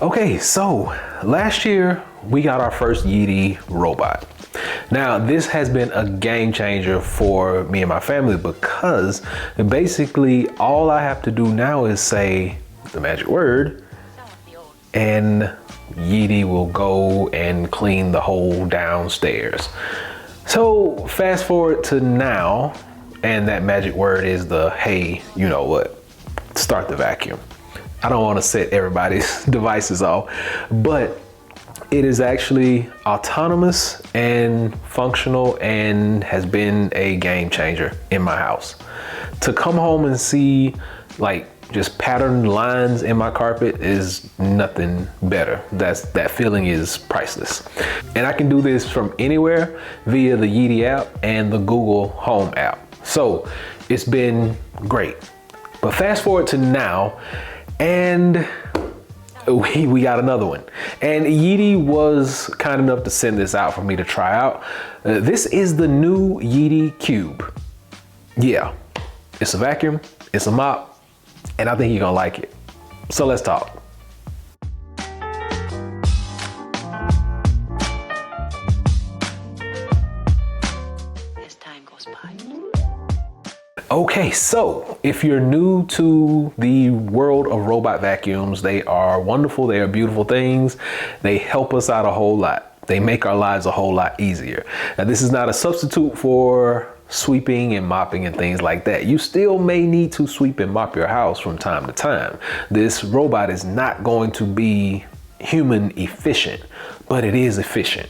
Okay, so last year we got our first Yeeti robot. Now this has been a game changer for me and my family because basically all I have to do now is say the magic word and Yeeti will go and clean the whole downstairs. So fast forward to now, and that magic word is the hey, you know what, start the vacuum. I don't want to set everybody's devices off, but it is actually autonomous and functional and has been a game changer in my house. To come home and see like just patterned lines in my carpet is nothing better. That feeling is priceless. And I can do this from anywhere via the Yeeti app and the Google Home app. So it's been great. But fast forward to now, and we got another one. And Yeeti was kind enough to send this out for me to try out. This is the new Yeti Cube. Yeah, it's a vacuum, it's a mop, and I think you're gonna like it. So let's talk. As time goes by. Okay, so if you're new to the world of robot vacuums, they are wonderful, they are beautiful things. They help us out a whole lot. They make our lives a whole lot easier. Now, this is not a substitute for sweeping and mopping and things like that. You still may need to sweep and mop your house from time to time. This robot is not going to be human efficient, but it is efficient.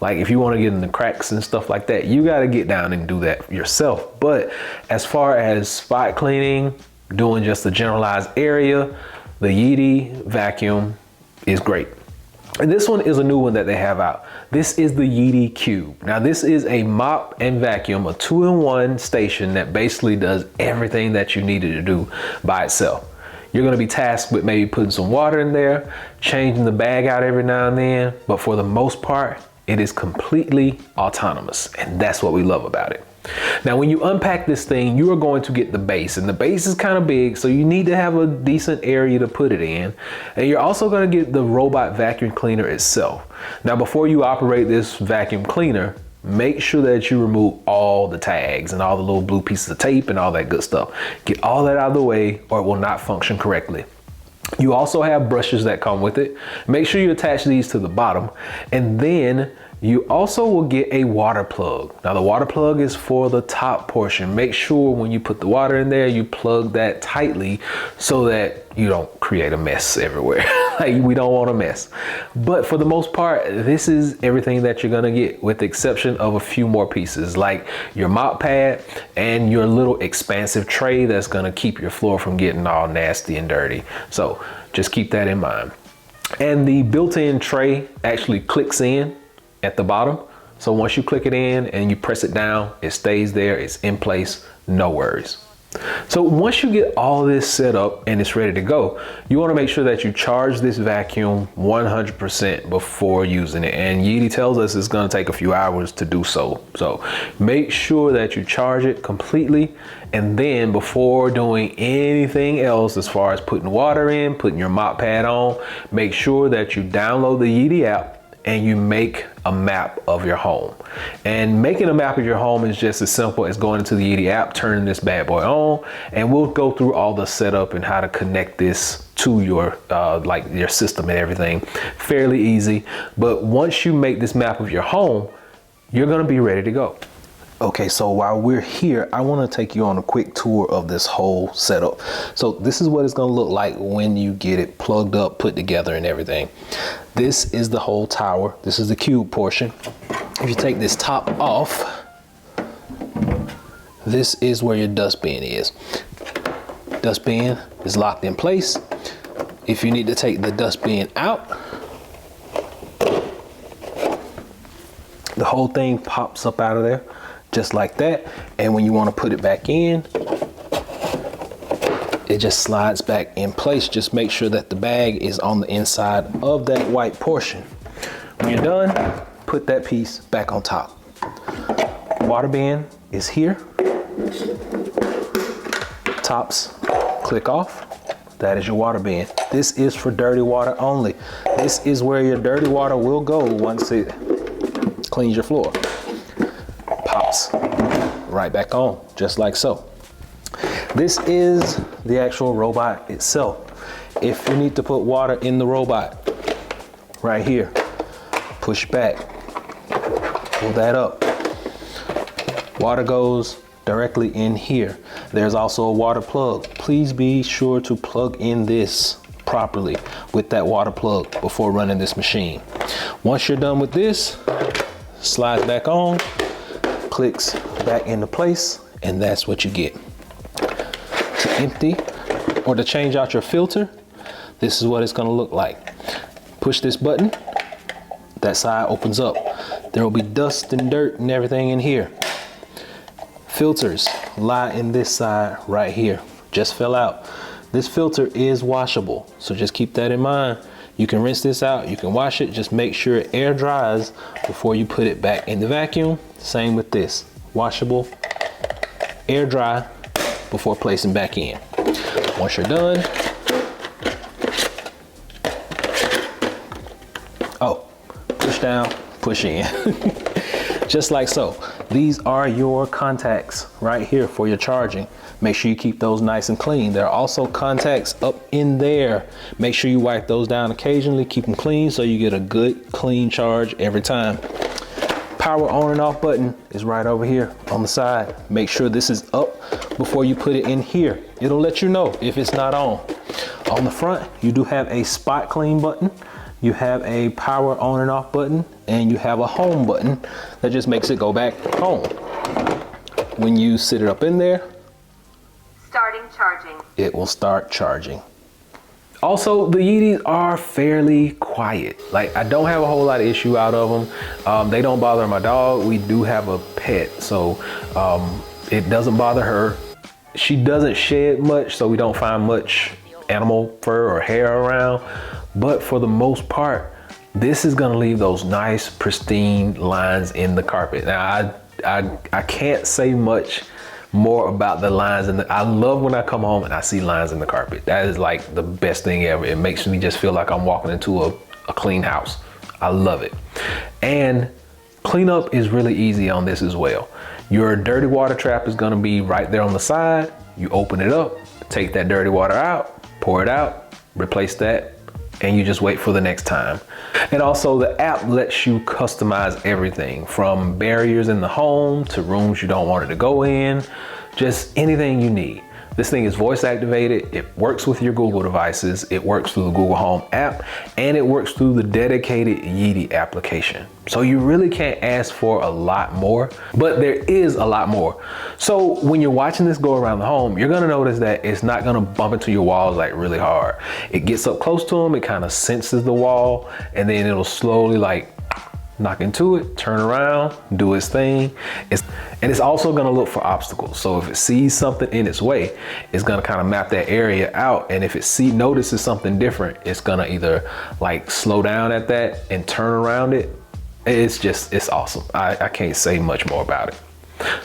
Like if you want to get in the cracks and stuff like that, you got to get down and do that yourself. But as far as spot cleaning, doing just the generalized area, the Yeeti vacuum is great. And this one is a new one that they have out. This is the Yeti Cube. Now this is a mop and vacuum, a 2-in-1 station that basically does everything that you needed to do by itself. You're gonna be tasked with maybe putting some water in there, changing the bag out every now and then, but for the most part, it is completely autonomous, and that's what we love about it. Now, when you unpack this thing, you are going to get the base, and the base is kind of big, so you need to have a decent area to put it in. And you're also going to get the robot vacuum cleaner itself. Now, before you operate this vacuum cleaner, make sure that you remove all the tags and all the little blue pieces of tape and all that good stuff. Get all that out of the way, or it will not function correctly. You also have brushes that come with it. Make sure you attach these to the bottom, and then you also will get a water plug. Now the water plug is for the top portion. Make sure when you put the water in there, you plug that tightly so that you don't create a mess everywhere. Like, we don't want a mess. But for the most part, this is everything that you're gonna get, with the exception of a few more pieces, like your mop pad and your little expansive tray that's gonna keep your floor from getting all nasty and dirty. So just keep that in mind. And the built-in tray actually clicks in at the bottom. So once you click it in and you press it down, it stays there, it's in place, no worries. So once you get all this set up and it's ready to go, you want to make sure that you charge this vacuum 100% before using it. And Yeeti tells us it's going to take a few hours to do so. So make sure that you charge it completely. And then before doing anything else, as far as putting water in, putting your mop pad on, make sure that you download the Yeeti app and you make a map of your home. And making a map of your home is just as simple as going into the Yeeti app, turning this bad boy on, and we'll go through all the setup and how to connect this to your like your system and everything. Fairly easy, but once you make this map of your home, you're gonna be ready to go. Okay, so while we're here, I want to take you on a quick tour of this whole setup. So this is what it's going to look like when you get it plugged up, put together and everything. This is the whole tower. This is the cube portion. If you take this top off, this is where your dustbin is. Dustbin is locked in place. If you need to take the dustbin out, the whole thing pops up out of there. Just like that. And when you want to put it back in, it just slides back in place. Just make sure that the bag is on the inside of that white portion. When you're done, put that piece back on top. Water bin is here. Tops click off. that is your water bin. This is for dirty water only. This is where your dirty water will go once it cleans your floor. Pops right back on, just like so. This is the actual robot itself. If you need to put water in the robot, right here, push back, pull that up. Water goes directly in here. There's also a water plug. Please be sure to plug in this properly with that water plug before running this machine. Once you're done with this, slides back on, clicks back into place, and that's what you get. To empty or to change out your filter, this is what it's gonna look like. Push this button, that side opens up. There will be dust and dirt and everything in here. Filters lie in this side right here, just fell out. This filter is washable, so just keep that in mind. You can rinse this out, you can wash it, just make sure it air dries before you put it back in the vacuum. Same with this, washable, air dry before placing back in. Once you're done, push down, push in. Just like so. These are your contacts right here for your charging. Make sure you keep those nice and clean. There are also contacts up in there. Make sure you wipe those down occasionally, keep them clean so you get a good clean charge every time. Power on and off button is right over here on the side. Make sure this is up before you put it in here. It'll let you know if it's not on. On the front, you do have a spot clean button. You have a power on and off button, and you have a home button that just makes it go back home. When you sit it up in there, starting charging, it will start charging. Also, the Yetis are fairly quiet. Like, I don't have a whole lot of issue out of them. They don't bother my dog. We do have a pet, so it doesn't bother her. She doesn't shed much, so we don't find much animal fur or hair around. But for the most part, this is gonna leave those nice, pristine lines in the carpet. Now, I can't say much more about the lines I love when I come home and I see lines in the carpet. That is like the best thing ever. It makes me just feel like I'm walking into a clean house. I love it. And cleanup is really easy on this as well. Your dirty water trap is gonna be right there on the side. You open it up, take that dirty water out, pour it out, replace that, and you just wait for the next time. And also the app lets you customize everything from barriers in the home to rooms you don't want it to go in, just anything you need. This thing is voice activated. It works with your Google devices. It works through the Google Home app, and it works through the dedicated Yeeti application. So you really can't ask for a lot more, but there is a lot more. So when you're watching this go around the home, you're gonna notice that it's not gonna bump into your walls like really hard. It gets up close to them, it kind of senses the wall, and then it'll slowly like knock into it, turn around, do its thing. And it's also gonna look for obstacles. So if it sees something in its way, it's gonna kind of map that area out. And if it notices something different, it's gonna either like slow down at that and turn around it. It's awesome. I can't say much more about it.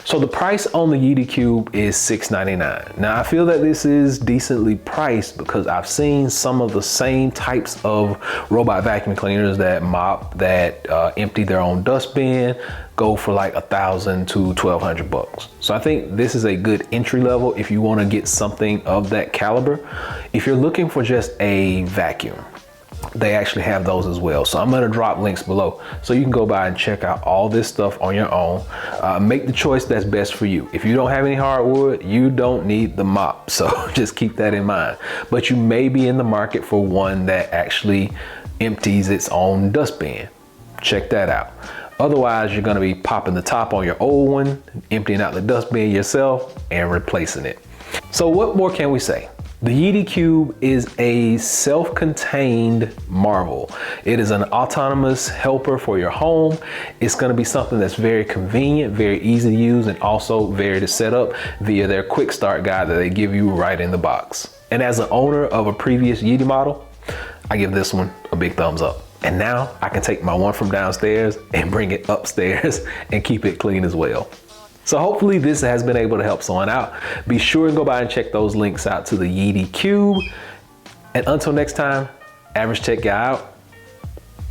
So the price on the Yeti Cube is $6.99. Now I feel that this is decently priced because I've seen some of the same types of robot vacuum cleaners that mop, that empty their own dustbin, go for like $1,000 to $1,200. So I think this is a good entry level if you want to get something of that caliber. If you're looking for just a vacuum, they actually have those as well. So I'm gonna drop links below so you can go by and check out all this stuff on your own. Make the choice that's best for you. If you don't have any hardwood, you don't need the mop. So just keep that in mind. But you may be in the market for one that actually empties its own dustbin. Check that out. Otherwise, you're gonna be popping the top on your old one, emptying out the dustbin yourself and replacing it. So what more can we say? The Yeti Cube is a self-contained marvel. It is an autonomous helper for your home. It's gonna be something that's very convenient, very easy to use, and also very to set up via their quick start guide that they give you right in the box. And as an owner of a previous Yeti model, I give this one a big thumbs up. And now I can take my one from downstairs and bring it upstairs and keep it clean as well. So hopefully this has been able to help someone out. Be sure to go by and check those links out to the Yeti Cube And until next time, Average Tech Guy out.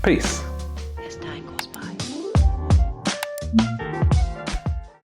Peace.